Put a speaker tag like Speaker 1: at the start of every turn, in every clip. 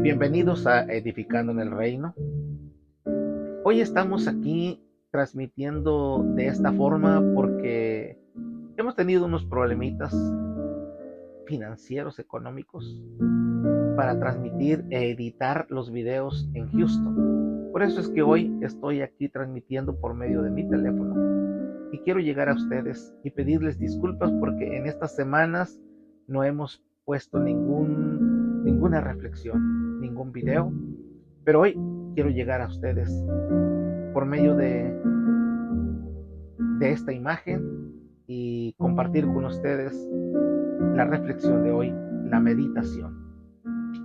Speaker 1: Bienvenidos a Edificando en el Reino. Hoy estamos aquí transmitiendo de esta forma porque hemos tenido unos problemitas financieros, económicos, para transmitir e editar los videos en Houston. Por eso es que hoy estoy aquí transmitiendo por medio de mi teléfono y quiero llegar a ustedes y pedirles disculpas porque en estas semanas no hemos puesto ninguna reflexión, ningún video, pero hoy quiero llegar a ustedes por medio de esta imagen y compartir con ustedes la reflexión de hoy, la meditación.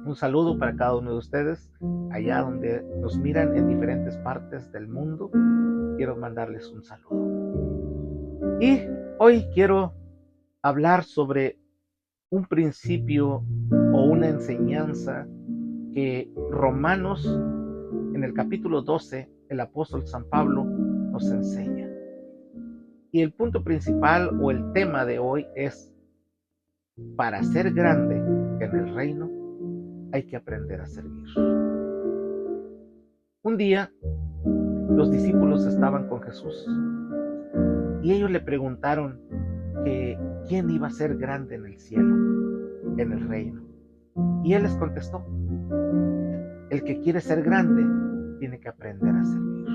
Speaker 1: Un saludo para cada uno de ustedes, allá donde nos miran en diferentes partes del mundo. Quiero mandarles un saludo. Y hoy quiero hablar sobre un principio o una enseñanza que Romanos, en el capítulo 12, el apóstol San Pablo nos enseña. Y el punto principal o el tema de hoy es: para ser grande en el reino hay que aprender a servir. Un día los discípulos estaban con Jesús y ellos le preguntaron que quién iba a ser grande en el cielo, en el reino. Y él les contestó: el que quiere ser grande tiene que aprender a servir.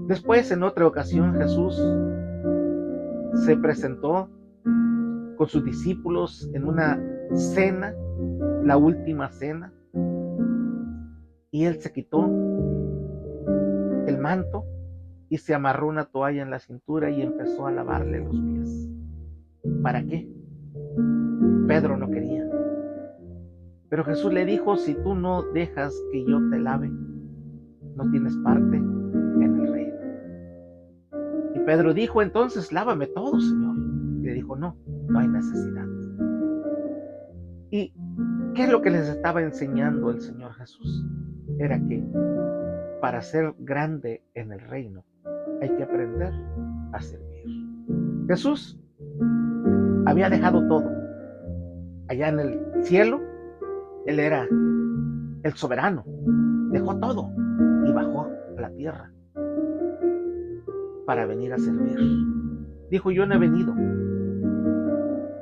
Speaker 1: Después, en otra ocasión, Jesús se presentó con sus discípulos en una cena, la última cena, y él se quitó el manto y se amarró una toalla en la cintura y empezó a lavarle los pies. ¿Para qué? Pedro no quería. Pero Jesús le dijo: si tú no dejas que yo te lave, no tienes parte en el reino. Y Pedro dijo: entonces lávame todo, Señor. Y le dijo: no, no hay necesidad. ¿Y qué es lo que les estaba enseñando el Señor Jesús? Era que para ser grande en el reino hay que aprender a servir. Jesús había dejado todo. Allá en el cielo, Él era el soberano. Dejó todo y bajó a la tierra para venir a servir. Dijo: yo no he venido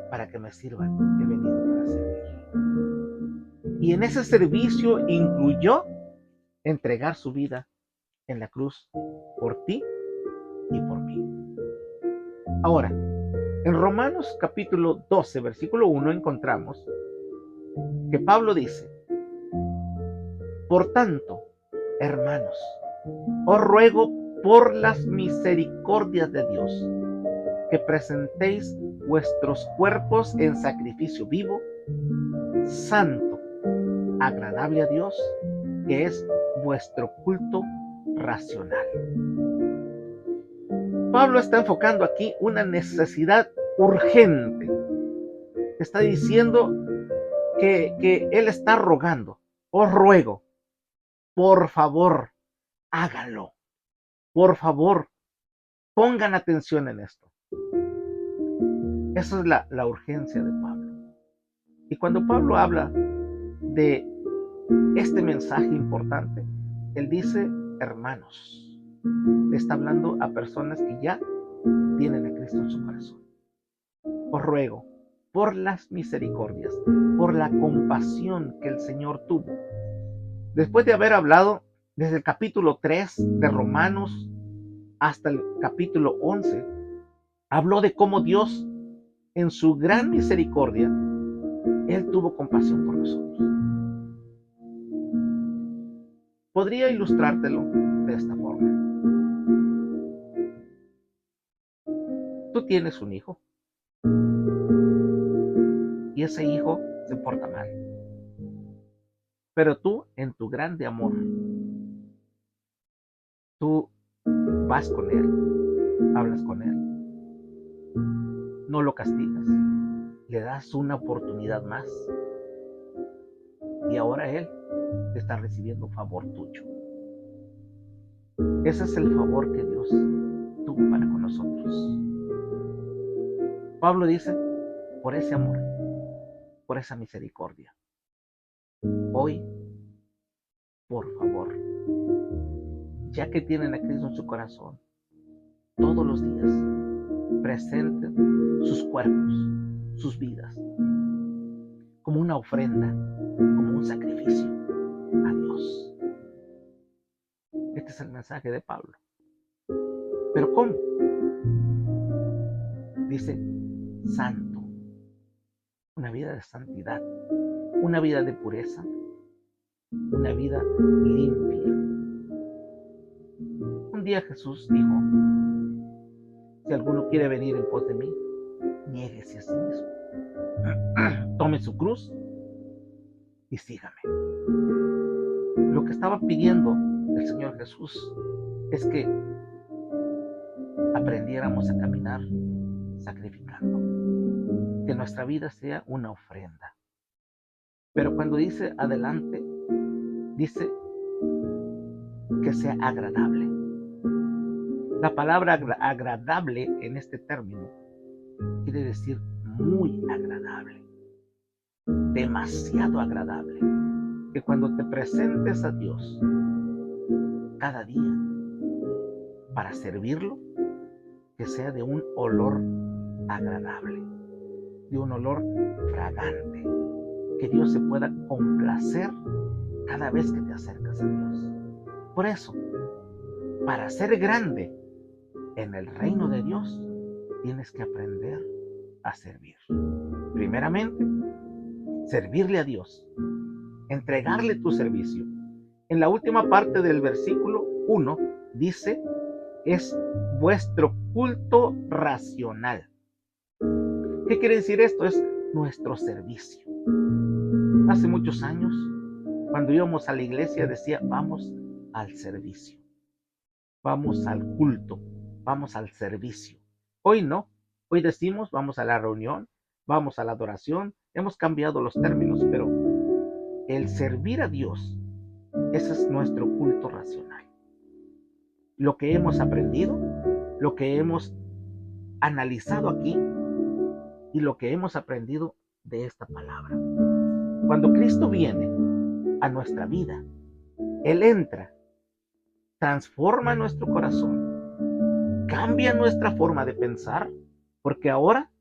Speaker 1: para que me sirvan, he venido para servir. Y en ese servicio incluyó entregar su vida en la cruz por ti y por mí. Ahora, en Romanos capítulo 12, versículo 1 encontramos que Pablo dice: por tanto, hermanos, os ruego por las misericordias de Dios que presentéis vuestros cuerpos en sacrificio vivo, santo, agradable a Dios, que es vuestro culto racional. Pablo está enfocando aquí una necesidad urgente. Está diciendo que él está rogando: os ruego, por favor, háganlo. Por favor, pongan atención en esto. Esa es la urgencia de Pablo. Y cuando Pablo habla de este mensaje importante, él dice hermanos. Le está hablando a personas que ya tienen a Cristo en su corazón. Os ruego, por las misericordias, por la compasión que el Señor tuvo. Después de haber hablado desde el capítulo 3 de Romanos hasta el capítulo 11, habló de cómo Dios, en su gran misericordia, Él tuvo compasión por nosotros. Podría ilustrártelo de esta forma. Tú tienes un hijo y ese hijo se porta mal. Pero tú, en tu grande amor, tú vas con él, hablas con él, no lo castigas, le das una oportunidad más. Y ahora él está recibiendo favor tuyo. Ese es el favor que Dios tuvo para con nosotros. Pablo dice: por ese amor por esa misericordia. Hoy, por favor, ya que tienen a Cristo en su corazón, todos los días presenten sus cuerpos, sus vidas, como una ofrenda, como un sacrificio a Dios. Este es el mensaje de Pablo. ¿Pero cómo? Dice, santo, una vida de santidad, una vida de pureza, una vida limpia. Un día Jesús dijo, si alguno quiere venir en pos de mí, niéguese a sí mismo. Tome su cruz y sígame. Lo que estaba pidiendo el Señor Jesús es que aprendiéramos a caminar sacrificando, que nuestra vida sea una ofrenda. Pero cuando dice adelante, dice que sea agradable. La palabra agradable en este término quiere decir muy agradable, demasiado agradable, que cuando te presentes a Dios cada día para servirlo, que sea de un olor agradable, de un olor fragante, que Dios se pueda complacer cada vez que te acercas a Dios. Por eso, para ser grande en el reino de Dios, tienes que aprender a servir. Primeramente, servirle a Dios, entregarle tu servicio. En la última parte del versículo 1 dice, es vuestro culto racional. ¿Qué quiere decir esto? Es nuestro servicio. Hace muchos años, cuando íbamos a la iglesia, decía, vamos al servicio, vamos al culto, vamos al servicio. Hoy no, hoy decimos, vamos a la reunión, vamos a la adoración. Hemos cambiado los términos, pero el servir a Dios, ese es nuestro culto racional. Lo que hemos aprendido, lo que hemos analizado aquí y lo que hemos aprendido de esta palabra. Cuando Cristo viene a nuestra vida, Él entra, transforma nuestro corazón, cambia nuestra forma de pensar, porque ahora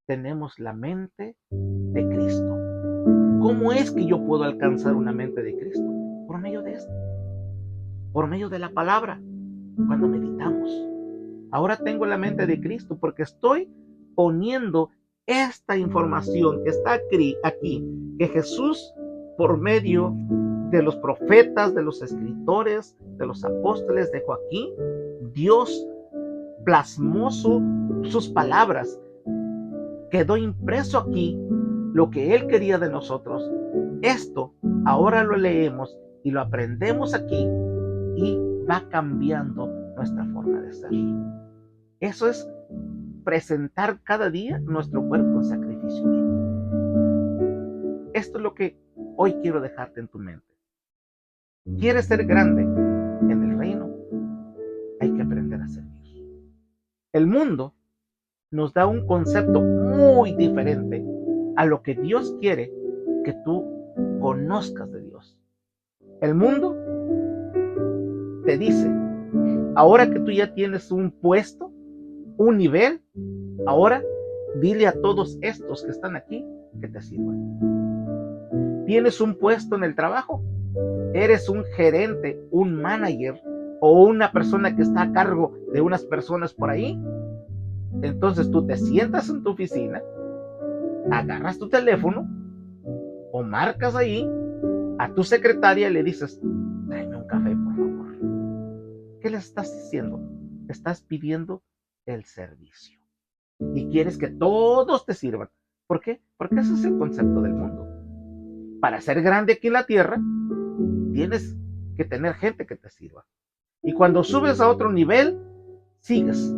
Speaker 1: tenemos la mente de Cristo. ¿Cómo es que yo puedo alcanzar una mente de Cristo? Por medio de esto, por medio de la palabra, cuando meditamos. Ahora tengo la mente de Cristo porque estoy poniendo esta información que está aquí, que Jesús, por medio de los profetas, de los escritores, de los apóstoles, dejó aquí. Dios plasmó sus palabras, quedó impreso aquí lo que Él quería de nosotros. Esto ahora lo leemos y lo aprendemos aquí y va cambiando nuestra forma de ser. Eso es presentar cada día nuestro cuerpo en sacrificio vivo. Esto es lo que hoy quiero dejarte en tu mente. ¿Quieres ser grande en el reino? Hay que aprender a servir. El mundo nos da un concepto muy diferente a lo que Dios quiere que tú conozcas de Dios. El mundo te dice, ahora que tú ya tienes un puesto, un nivel, ahora dile a todos estos que están aquí que te sirvan. Tienes un puesto en el trabajo, eres un gerente, un manager o una persona que está a cargo de unas personas por ahí. Entonces tú te sientas en tu oficina, agarras tu teléfono o marcas ahí a tu secretaria y le dices, tráeme un café, por favor. ¿Qué le estás diciendo? Estás pidiendo el servicio. Y quieres que todos te sirvan. ¿Por qué? Porque ese es el concepto del mundo. Para ser grande aquí en la tierra, tienes que tener gente que te sirva. Y cuando subes a otro nivel, sigues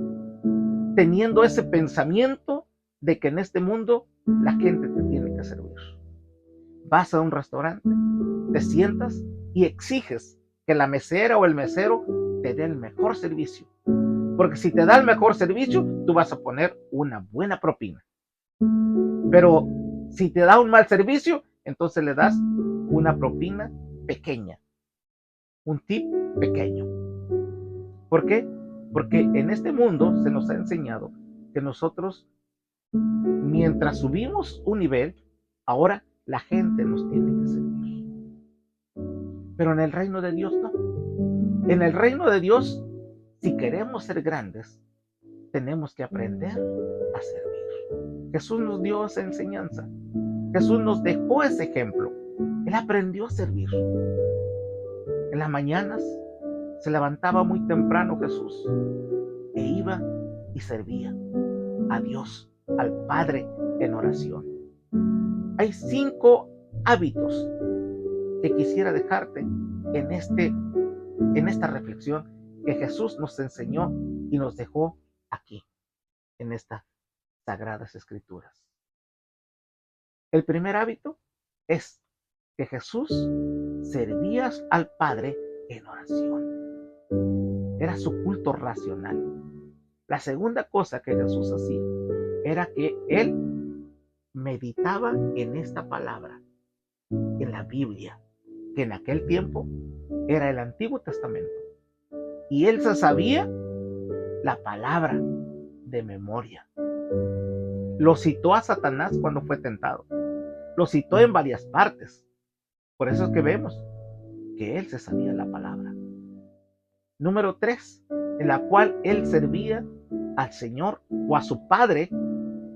Speaker 1: teniendo ese pensamiento de que en este mundo la gente te tiene que servir. Vas a un restaurante, te sientas y exiges que la mesera o el mesero te dé el mejor servicio. Porque si te da el mejor servicio, tú vas a poner una buena propina. Pero Si te da un mal servicio, entonces le das una propina pequeña, un tip pequeño. ¿Por qué? Porque en este mundo se nos ha enseñado que nosotros, mientras subimos un nivel, ahora la gente nos tiene que servir. Pero en el reino de Dios no. En el reino de Dios, si queremos ser grandes, tenemos que aprender a servir. Jesús nos dio esa enseñanza. Jesús nos dejó ese ejemplo. Él aprendió a servir. En las mañanas se levantaba muy temprano Jesús e iba y servía a Dios, al Padre en oración. Hay 5 hábitos que quisiera dejarte en esta reflexión que Jesús nos enseñó y nos dejó aquí, en estas sagradas escrituras. El primer hábito es que Jesús servía al Padre en oración. Era su culto racional. La segunda cosa que Jesús hacía era que Él meditaba en esta palabra, en la Biblia, que en aquel tiempo era el Antiguo Testamento. Y Él se sabía la palabra de memoria. Lo citó a Satanás cuando fue tentado. Lo citó en varias partes. Por eso es que vemos que Él se sabía la palabra. Número 3, en la cual Él servía al Señor o a su Padre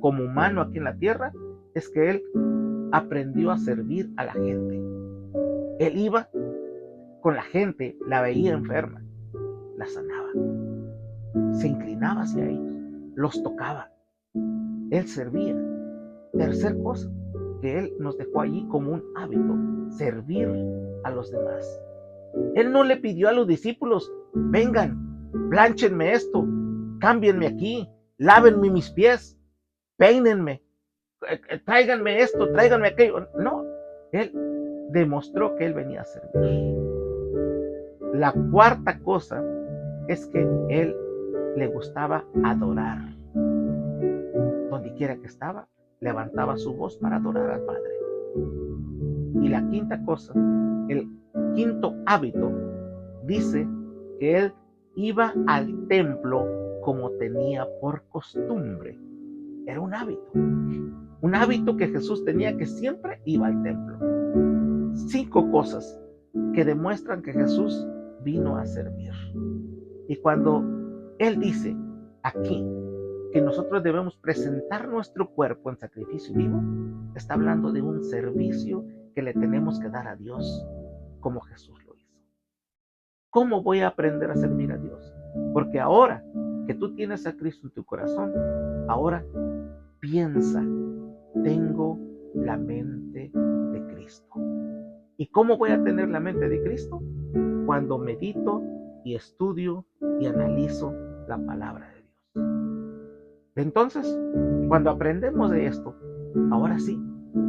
Speaker 1: como humano aquí en la tierra, es que Él aprendió a servir a la gente. Él iba con la gente, la veía enferma, la sanaba, se inclinaba hacia ellos, los tocaba. Él servía. Tercer cosa que Él nos dejó allí como un hábito, servir a los demás. Él no le pidió a los discípulos, vengan, plánchenme esto, cámbienme aquí, lávenme mis pies, peínenme, tráiganme esto, tráiganme aquello. No, Él demostró que Él venía a servir. La cuarta cosa es que Él le gustaba adorar. Donde quiera que estaba, levantaba su voz para adorar al Padre. Y la quinta cosa, el quinto hábito, dice que Él iba al templo como tenía por costumbre. Era un hábito que Jesús tenía, que siempre iba al templo. 5 cosas que demuestran que Jesús vino a servir. Y cuando Él dice aquí que nosotros debemos presentar nuestro cuerpo en sacrificio vivo, está hablando de un servicio que le tenemos que dar a Dios como Jesús lo hizo. ¿Cómo voy a aprender a servir a Dios? Porque ahora que tú tienes a Cristo en tu corazón, ahora piensa, tengo la mente de Cristo. ¿Y cómo voy a tener la mente de Cristo? Cuando medito y estudio y analizo la palabra de Dios. Entonces, cuando aprendemos de esto, ahora sí,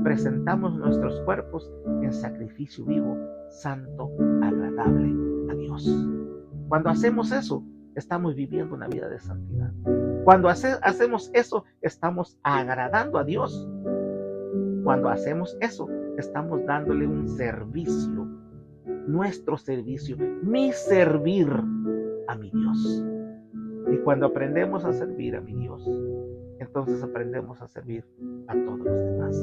Speaker 1: presentamos nuestros cuerpos en sacrificio vivo, santo, agradable a Dios. Cuando hacemos eso, estamos viviendo una vida de santidad. Cuando hacemos eso, estamos agradando a Dios. Cuando hacemos eso, estamos dándole un servicio, nuestro servicio, mi servir a mi Dios. Y cuando aprendemos a servir a mi Dios, entonces aprendemos a servir a todos los demás,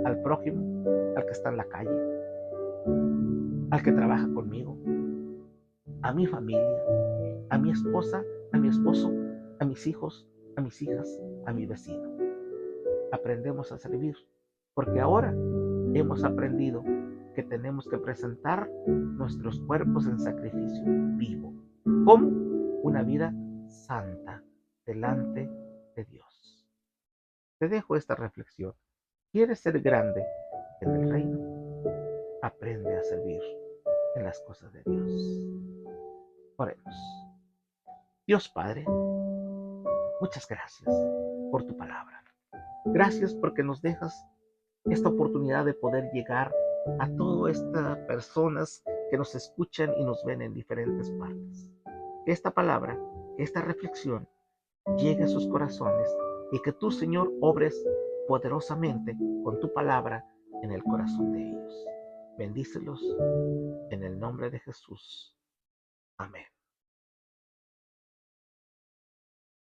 Speaker 1: al prójimo, al que está en la calle, al que trabaja conmigo, a mi familia, a mi esposa, a mi esposo, a mis hijos, a mis hijas, a mi vecino. Aprendemos a servir, porque ahora hemos aprendido que tenemos que presentar nuestros cuerpos en sacrificio vivo, como una vida santa delante de Dios. Te dejo esta reflexión. ¿Quieres ser grande en el reino? Aprende a servir en las cosas de Dios. Oremos. Dios Padre, muchas gracias por tu palabra. Gracias porque nos dejas esta oportunidad de poder llegar a todas estas personas que nos escuchan y nos ven en diferentes partes. Que esta palabra, esta reflexión llegue a sus corazones y que tú, Señor, obres poderosamente con tu palabra en el corazón de ellos. Bendícelos en el nombre de Jesús. Amén.